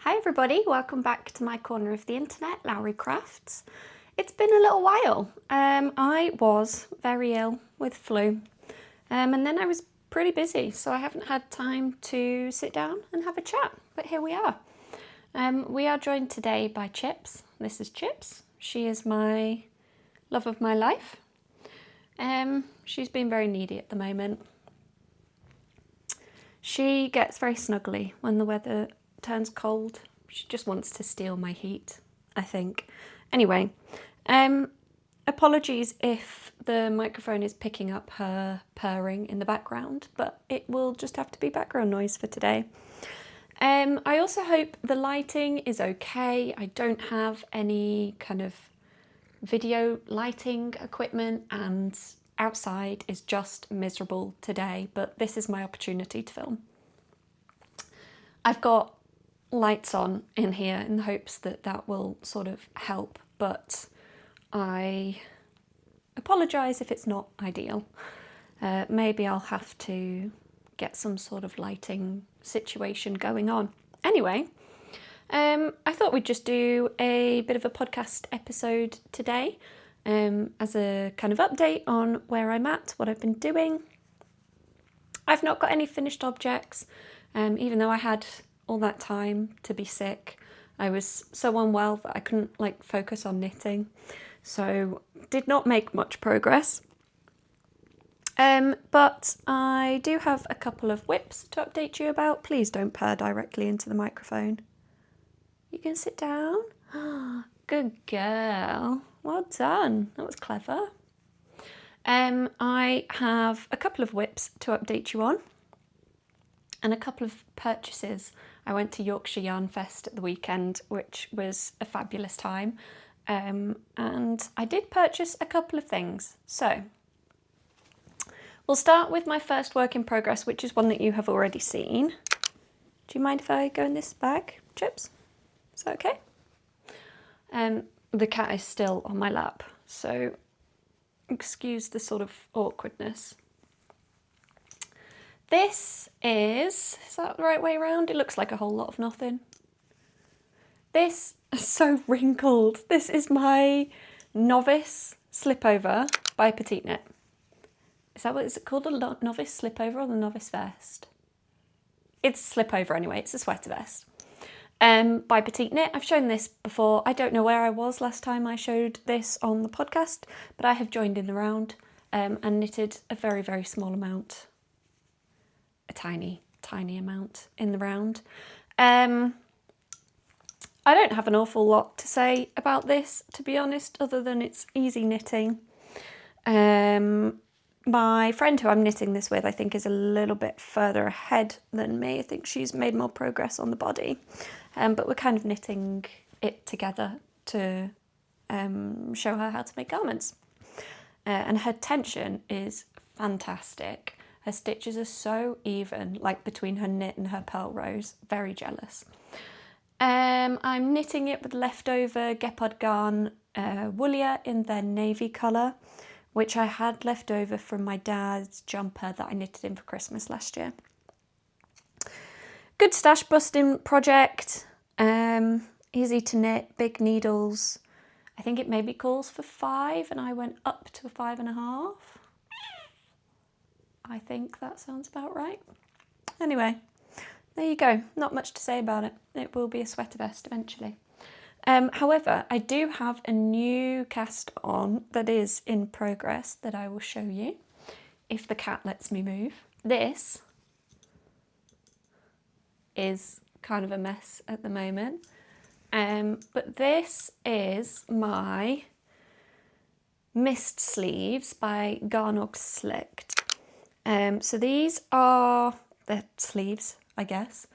Hi everybody, welcome back to my corner of the internet, Lowry Crafts. It's been a little while. I was very ill with flu and then I was pretty busy, so I haven't had time to sit down and have a chat, but here we are. We are joined today by Chips. This is Chips. She is my love of my life. She's been very needy at the moment. She gets very snuggly when the weather turns cold. She just wants to steal my heat, I think. Anyway, apologies if the microphone is picking up her purring in the background, but it will just have to be background noise for today. I also hope the lighting is okay. I don't have any kind of video lighting equipment and outside is just miserable today, but this is my opportunity to film. I've got lights on in here in the hopes that that will sort of help, but I apologise if it's not ideal. Maybe I'll have to get some sort of lighting situation going on. Anyway, I thought we'd just do a bit of a podcast episode today as a kind of update on where I'm at, what I've been doing. I've not got any finished objects, even though I had all that time to be sick. I was so unwell that I couldn't focus on knitting, so did not make much progress. But I do have a couple of WIPs to update you about. Please don't purr directly into the microphone. You can sit down. Good girl. Well done. That was clever. I have a couple of WIPs to update you on and a couple of purchases. I went to Yorkshire Yarn Fest at the weekend, which was a fabulous time. And I did purchase a couple of things. So we'll start with my first work in progress, which is one that you have already seen. Do you mind if I go in this bag, Chips? Is that okay? The cat is still on my lap, so excuse the sort of awkwardness. This is that the right way around? It looks like a whole lot of nothing. This is so wrinkled. This is my Novice Slipover by PetiteKnit. Is that what it's called? A Novice Slipover or the Novice Vest? It's a slipover anyway, it's a sweater vest. By PetiteKnit. I've shown this before. I don't know where I was last time I showed this on the podcast, but I have joined in the round and knitted a very, very small amount. A tiny, tiny amount in the round. I don't have an awful lot to say about this, to be honest, other than it's easy knitting. My friend who I'm knitting this with, I think, is a little bit further ahead than me. I think she's made more progress on the body. But we're kind of knitting it together to show her how to make garments. And her tension is fantastic. Her stitches are so even, like between her knit and her purl rows. Very jealous. I'm knitting it with leftover Gepard Woolia in their navy colour, which I had left over from my dad's jumper that I knitted in for Christmas last year. Good stash busting project, easy to knit, big needles. I think it maybe calls for 5 and I went up to 5.5. I think that sounds about right. Anyway, there you go. Not much to say about it. It will be a sweater vest eventually. However, I do have a new cast on that is in progress that I will show you if the cat lets me move. This is kind of a mess at the moment, but this is my mist sleeves by Garn or Slikt. So these are the sleeves, I guess.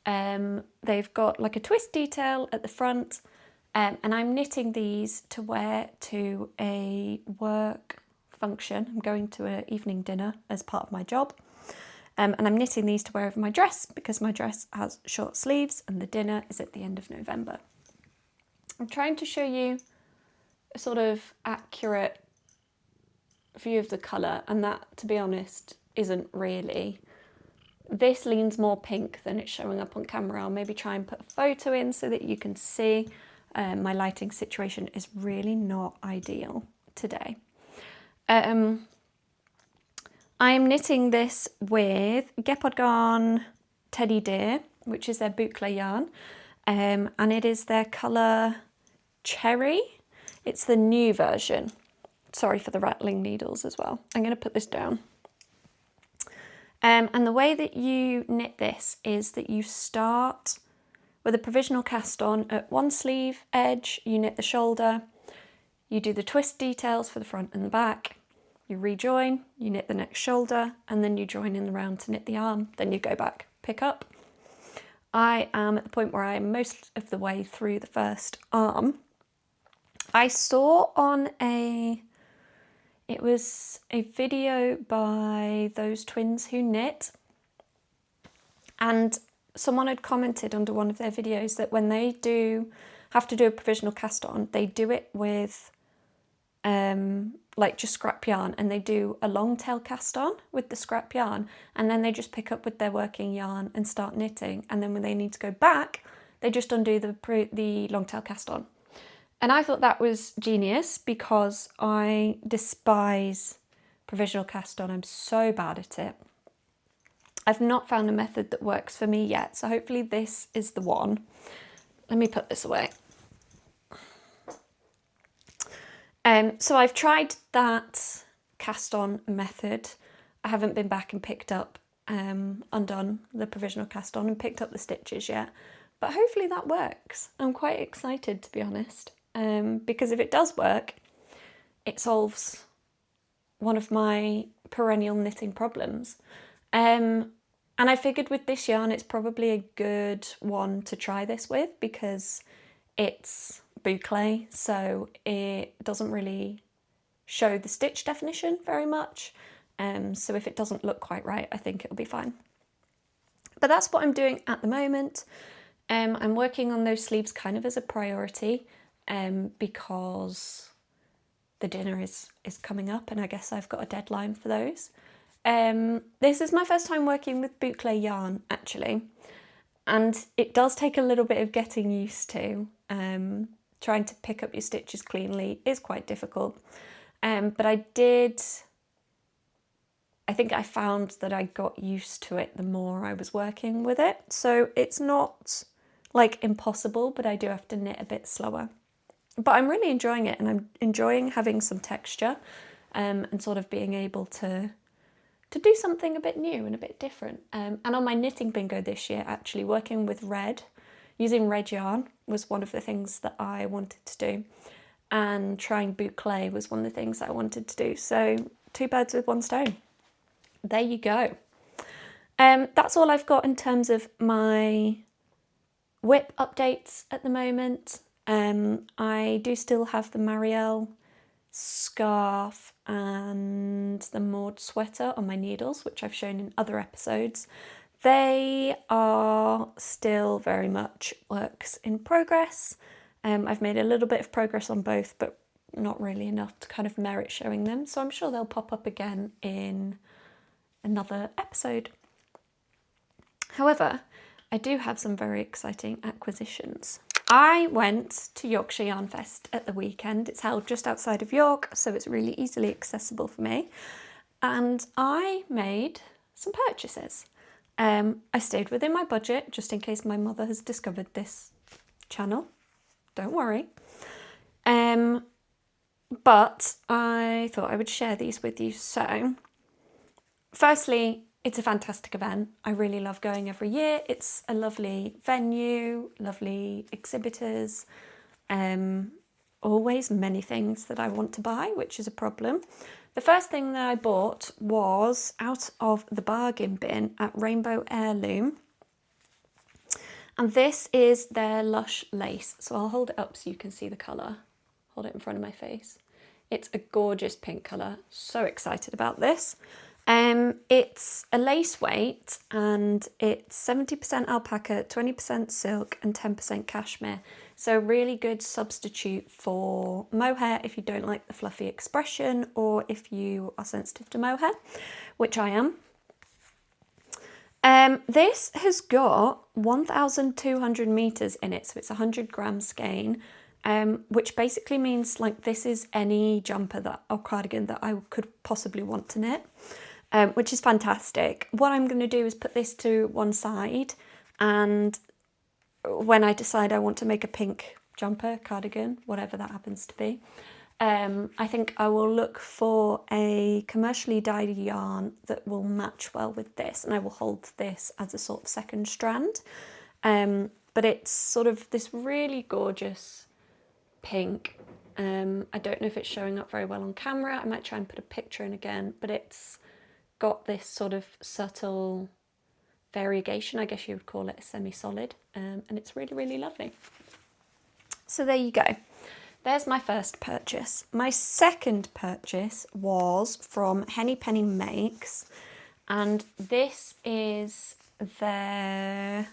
They've got like a twist detail at the front, and I'm knitting these to wear to a work function. I'm going to an evening dinner as part of my job, and I'm knitting these to wear over my dress because my dress has short sleeves and the dinner is at the end of November. I'm trying to show you a sort of accurate view of the colour, and that, to be honest, isn't really This leans more pink than it's showing up on camera. I'll maybe try and put a photo in so that you can see. My lighting situation is really not ideal today. I am knitting this with Gepard Garn Teddy Deer, which is their boucle yarn, and it is their colour Cherry. It's the new version. Sorry for the rattling needles as well. I'm going to put this down. And the way that you knit this is that you start with a provisional cast on at one sleeve edge, you knit the shoulder, you do the twist details for the front and the back, you rejoin, you knit the next shoulder, and then you join in the round to knit the arm, then you go back, pick up. I am at the point where I am most of the way through the first arm. I saw on it was a video by those twins who knit, and someone had commented under one of their videos that when they have to do a provisional cast on, they do it with like just scrap yarn, and they do a long tail cast on with the scrap yarn, and then they just pick up with their working yarn and start knitting, and then when they need to go back, they just undo the long tail cast on. And I thought that was genius because I despise provisional cast on. I'm so bad at it. I've not found a method that works for me yet, so hopefully this is the one. Let me put this away. So I've tried that cast on method. I haven't been back and picked up, undone the provisional cast on and picked up the stitches yet, but hopefully that works. I'm quite excited, to be honest, because if it does work, it solves one of my perennial knitting problems. And I figured with this yarn, it's probably a good one to try this with because it's boucle, so it doesn't really show the stitch definition very much. So if it doesn't look quite right, I think it'll be fine. But that's what I'm doing at the moment. I'm working on those sleeves kind of as a priority because the dinner is coming up and I guess I've got a deadline for those. This is my first time working with boucle yarn actually, and it does take a little bit of getting used to. Trying to pick up your stitches cleanly is quite difficult, but I think I found that I got used to it the more I was working with it, so it's not like impossible, but I do have to knit a bit slower. But I'm really enjoying it, and I'm enjoying having some texture and sort of being able to do something a bit new and a bit different. And on my knitting bingo this year, actually working with red, using red yarn was one of the things that I wanted to do, and trying boucle was one of the things that I wanted to do. So 2 birds with 1 stone. There you go. That's all I've got in terms of my WIP updates at the moment. I do still have the Marielle scarf and the Maud sweater on my needles, which I've shown in other episodes. They are still very much works in progress. I've made a little bit of progress on both, but not really enough to kind of merit showing them. So I'm sure they'll pop up again in another episode. However, I do have some very exciting acquisitions. I went to Yorkshire Yarn Fest at the weekend. It's held just outside of York, so it's really easily accessible for me. And I made some purchases. I stayed within my budget, just in case my mother has discovered this channel. Don't worry. But I thought I would share these with you. So, firstly, it's a fantastic event. I really love going every year. It's a lovely venue, lovely exhibitors, always many things that I want to buy, which is a problem. The first thing that I bought was out of the bargain bin at Rainbow Heirloom. And this is their Lush lace. So I'll hold it up so you can see the colour. Hold it in front of my face. It's a gorgeous pink colour. So excited about this. It's a lace weight and it's 70% alpaca, 20% silk and 10% cashmere. So really good substitute for mohair if you don't like the fluffy expression or if you are sensitive to mohair, which I am. This has got 1,200 meters in it, so it's 100 gram skein, which basically means like this is any jumper or cardigan that I could possibly want to knit, which is fantastic. What I'm going to do is put this to one side, and when I decide I want to make a pink jumper, cardigan, whatever that happens to be, I think I will look for a commercially dyed yarn that will match well with this, and I will hold this as a sort of second strand. But it's sort of this really gorgeous pink. I don't know if it's showing up very well on camera. I might try and put a picture in again, but it's got this sort of subtle variegation, I guess you would call it a semi-solid, and it's really, really lovely. So there you go. There's my first purchase. My second purchase was from Henny Penny Makes, and this is their,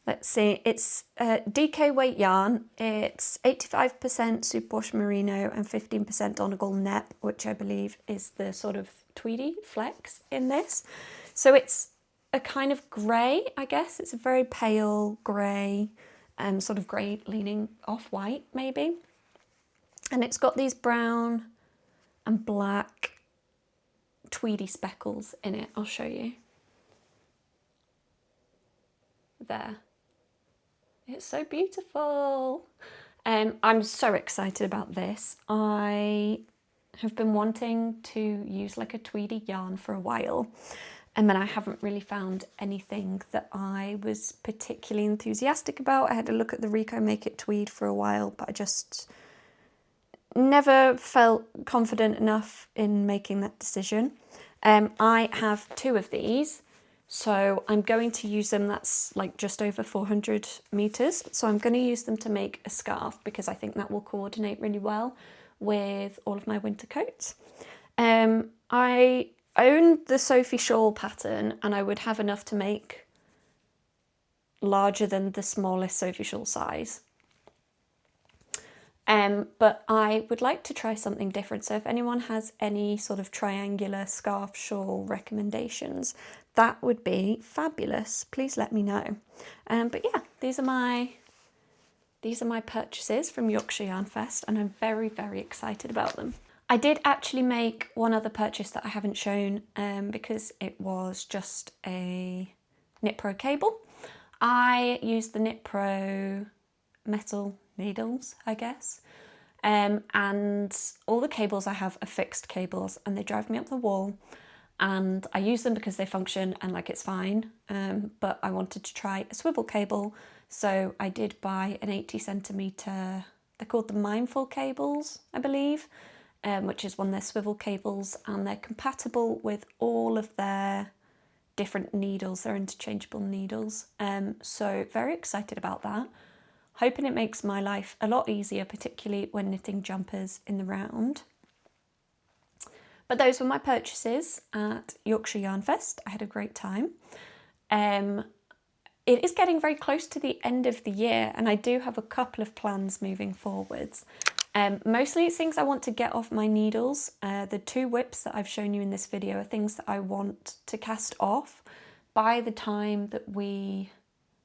let's see, it's DK weight yarn. It's 85% superwash merino and 15% Donegal net, which I believe is the sort of tweedy flex in this. So it's a kind of grey, I guess. It's a very pale grey, sort of grey leaning off-white maybe. And it's got these brown and black tweedy speckles in it. I'll show you. There. It's so beautiful. I'm so excited about this. I have been wanting to use like a tweedy yarn for a while, and then I haven't really found anything that I was particularly enthusiastic about. I had a look at the Rico Make It tweed for a while, but I just never felt confident enough in making that decision. I have 2 of these, so I'm going to use them. That's like just over 400 meters. So I'm going to use them to make a scarf because I think that will coordinate really well with all of my winter coats. I owned the Sophie shawl pattern, and I would have enough to make larger than the smallest Sophie shawl size. But I would like to try something different. So if anyone has any sort of triangular scarf shawl recommendations, that would be fabulous. Please let me know. But yeah, these are my purchases from Yorkshire Yarn Fest, and I'm very, very excited about them. I did actually make one other purchase that I haven't shown because it was just a Knit Pro cable. I used the Knit Pro metal needles, I guess, and all the cables I have are fixed cables, and they drive me up the wall, and I use them because they function and like it's fine, but I wanted to try a swivel cable, so I did buy an 80 centimetre, they're called the Mindful cables, I believe, which is one of their swivel cables, and they're compatible with all of their different needles. They're interchangeable needles, so very excited about that. Hoping it makes my life a lot easier, particularly when knitting jumpers in the round. But those were my purchases at Yorkshire Yarn Fest. I had a great time. It is getting very close to the end of the year, and I do have a couple of plans moving forwards. Mostly it's things I want to get off my needles. The 2 WIPs that I've shown you in this video are things that I want to cast off by the time that we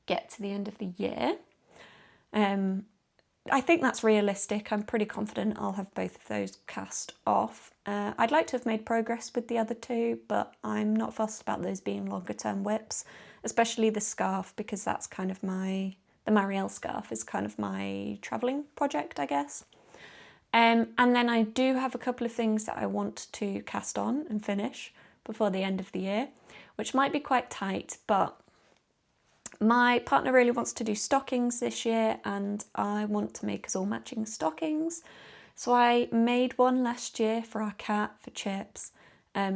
get to the end of the year. I think that's realistic. I'm pretty confident I'll have both of those cast off. I'd like to have made progress with the other 2, but I'm not fussed about those being longer term WIPs, especially the scarf, because that's kind of the Marielle scarf is kind of my travelling project, I guess. And then I do have a couple of things that I want to cast on and finish before the end of the year, which might be quite tight, but my partner really wants to do stockings this year, and I want to make us all matching stockings. So I made one last year for our cat, for Chips.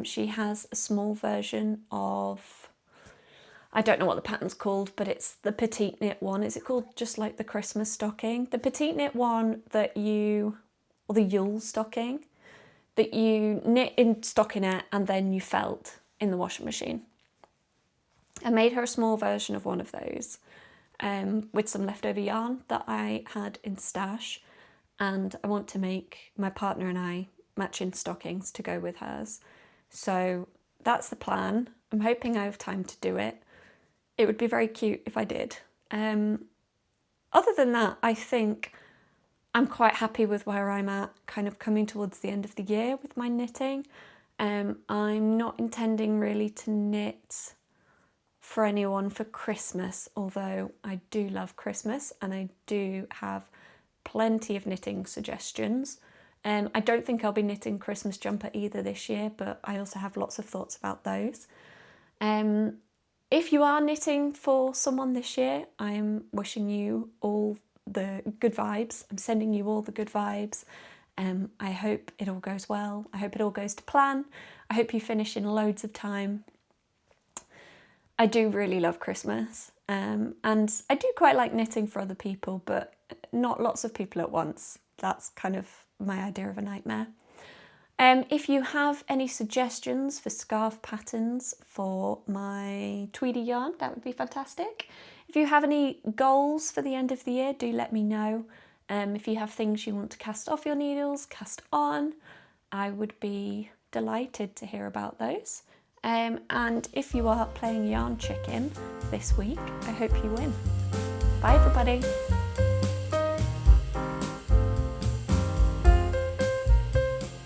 She has a small version of, I don't know what the pattern's called, but it's the PetiteKnit one. Is it called just like the Christmas stocking? The PetiteKnit one that or the Yule stocking, that you knit in stockinette and then you felt in the washing machine. I made her a small version of one of those with some leftover yarn that I had in stash, and I want to make my partner and I matching stockings to go with hers. So that's the plan. I'm hoping I have time to do it. It would be very cute if I did. Other than that, I think I'm quite happy with where I'm at, kind of coming towards the end of the year with my knitting. I'm not intending really to knit for anyone for Christmas, although I do love Christmas and I do have plenty of knitting suggestions. I don't think I'll be knitting Christmas jumper either this year, but I also have lots of thoughts about those. If you are knitting for someone this year, I'm wishing you all the good vibes. I'm sending you all the good vibes. I hope it all goes well. I hope it all goes to plan. I hope you finish in loads of time. I do really love Christmas, and I do quite like knitting for other people, but not lots of people at once. That's kind of my idea of a nightmare. If you have any suggestions for scarf patterns for my Tweedy yarn, that would be fantastic. If you have any goals for the end of the year, do let me know. If you have things you want to cast off your needles, cast on, I would be delighted to hear about those. And if you are playing Yarn Chicken this week, I hope you win. Bye everybody.